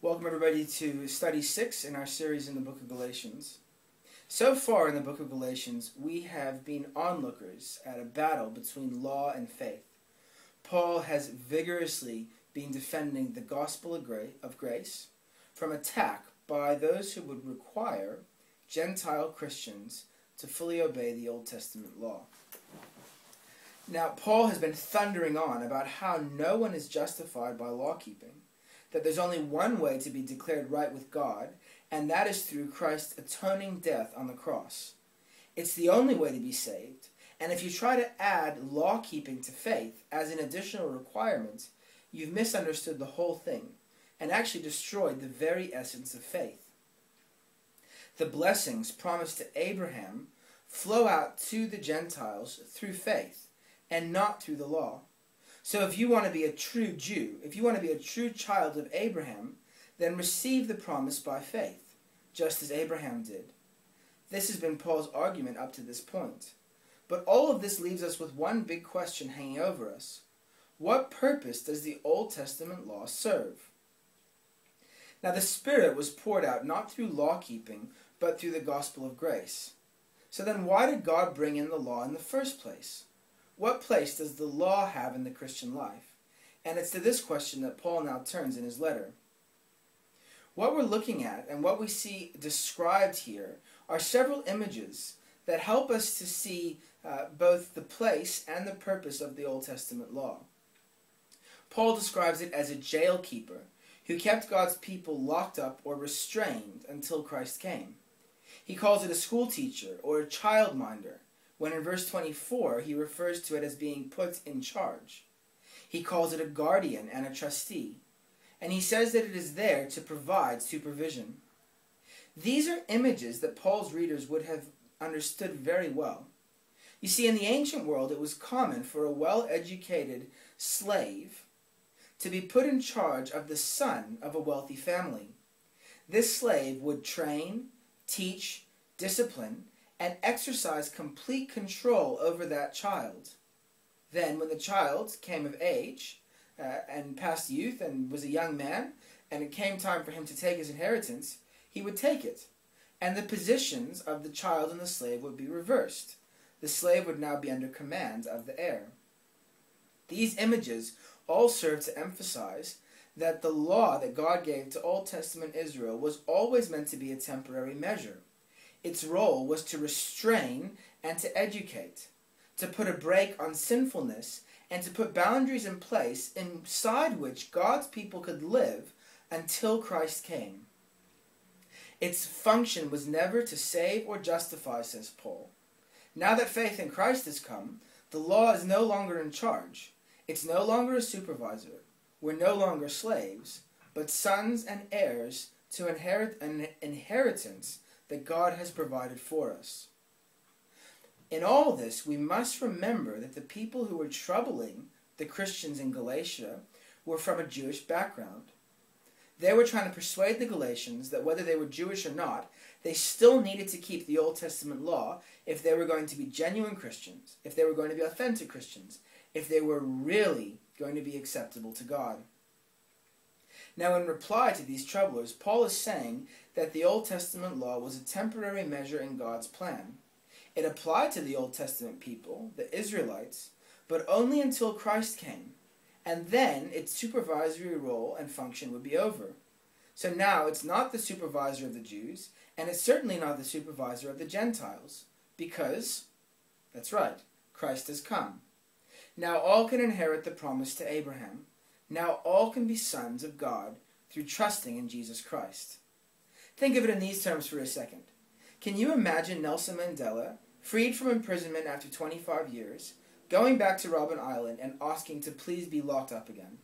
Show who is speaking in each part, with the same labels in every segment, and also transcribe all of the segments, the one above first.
Speaker 1: Welcome everybody to Study 6 in our series in the book of Galatians. So far in the book of Galatians, we have been onlookers at a battle between law and faith. Paul has vigorously been defending the gospel of grace from attack by those who would require Gentile Christians to fully obey the Old Testament law. Now, Paul has been thundering on about how no one is justified by law-keeping, that there's only one way to be declared right with God, and that is through Christ's atoning death on the cross. It's the only way to be saved, and if you try to add law-keeping to faith as an additional requirement, you've misunderstood the whole thing, and actually destroyed the very essence of faith. The blessings promised to Abraham flow out to the Gentiles through faith, and not through the law. So if you want to be a true Jew, if you want to be a true child of Abraham, then receive the promise by faith, just as Abraham did. This has been Paul's argument up to this point. But all of this leaves us with one big question hanging over us. What purpose does the Old Testament law serve? Now the Spirit was poured out not through law-keeping, but through the gospel of grace. So then why did God bring in the law in the first place? What place does the law have in the Christian life? And it's to this question that Paul now turns in his letter. What we're looking at and what we see described here are several images that help us to see both the place and the purpose of the Old Testament law. Paul describes it as a jail keeper who kept God's people locked up or restrained until Christ came. He calls it a school teacher or a childminder, when in verse 24 he refers to it as being put in charge. He calls it a guardian and a trustee, and he says that it is there to provide supervision. These are images that Paul's readers would have understood very well. You see, in the ancient world it was common for a well-educated slave to be put in charge of the son of a wealthy family. This slave would train, teach, discipline, and exercise complete control over that child. Then, when the child came of age and past youth and was a young man, and it came time for him to take his inheritance, he would take it. And the positions of the child and the slave would be reversed. The slave would now be under command of the heir. These images all serve to emphasize that the law that God gave to Old Testament Israel was always meant to be a temporary measure. Its role was to restrain and to educate, to put a brake on sinfulness, and to put boundaries in place inside which God's people could live until Christ came. Its function was never to save or justify, says Paul. Now that faith in Christ has come, the law is no longer in charge. It's no longer a supervisor. We're no longer slaves, but sons and heirs to inherit an inheritance that God has provided for us. In all this, we must remember that the people who were troubling the Christians in Galatia were from a Jewish background. They were trying to persuade the Galatians that whether they were Jewish or not, they still needed to keep the Old Testament law if they were going to be genuine Christians, if they were going to be authentic Christians, if they were really going to be acceptable to God. Now, in reply to these troublers, Paul is saying that the Old Testament law was a temporary measure in God's plan. It applied to the Old Testament people, the Israelites, but only until Christ came, and then its supervisory role and function would be over. So now it's not the supervisor of the Jews, and it's certainly not the supervisor of the Gentiles, because, that's right, Christ has come. Now all can inherit the promise to Abraham. Now all can be sons of God through trusting in Jesus Christ. Think of it in these terms for a second. Can you imagine Nelson Mandela, freed from imprisonment after 25 years, going back to Robben Island and asking to please be locked up again?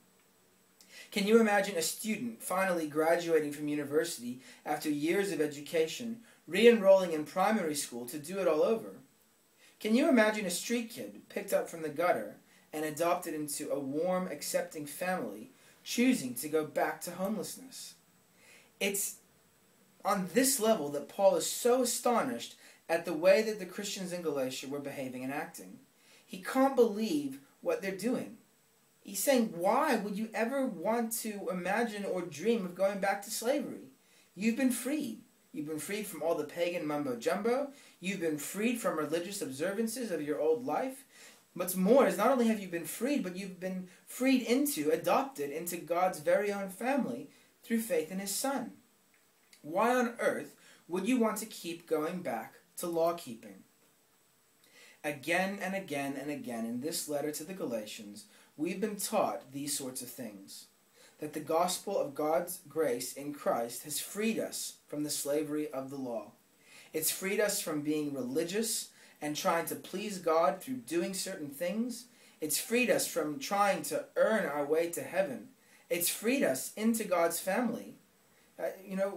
Speaker 1: Can you imagine a student finally graduating from university after years of education, re-enrolling in primary school to do it all over? Can you imagine a street kid picked up from the gutter and adopted into a warm, accepting family, choosing to go back to homelessness? It's on this level that Paul is so astonished at the way that the Christians in Galatia were behaving and acting. He can't believe what they're doing. He's saying, why would you ever want to imagine or dream of going back to slavery? You've been freed. You've been freed from all the pagan mumbo-jumbo. You've been freed from religious observances of your old life. What's more is not only have you been freed, but you've been freed adopted into God's very own family through faith in His Son. Why on earth would you want to keep going back to law-keeping? Again and again and again in this letter to the Galatians, we've been taught these sorts of things. That the gospel of God's grace in Christ has freed us from the slavery of the law. It's freed us from being religious and trying to please God through doing certain things. It's freed us from trying to earn our way to heaven. It's freed us into God's family.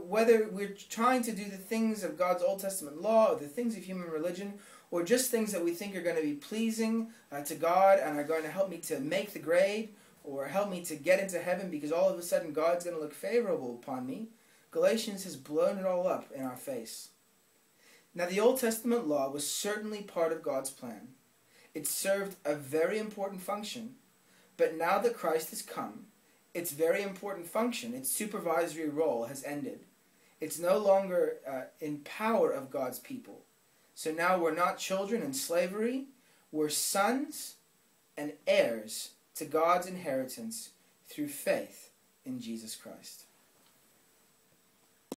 Speaker 1: Whether we're trying to do the things of God's Old Testament law or the things of human religion, or just things that we think are going to be pleasing to God and are going to help me to make the grade, or help me to get into heaven because all of a sudden God's going to look favorable upon me, Galatians has blown it all up in our face. Now, the Old Testament law was certainly part of God's plan. It served a very important function, but now that Christ has come, its very important function, its supervisory role, has ended. It's no longer in power of God's people. So now we're not children in slavery, we're sons and heirs to God's inheritance through faith in Jesus Christ.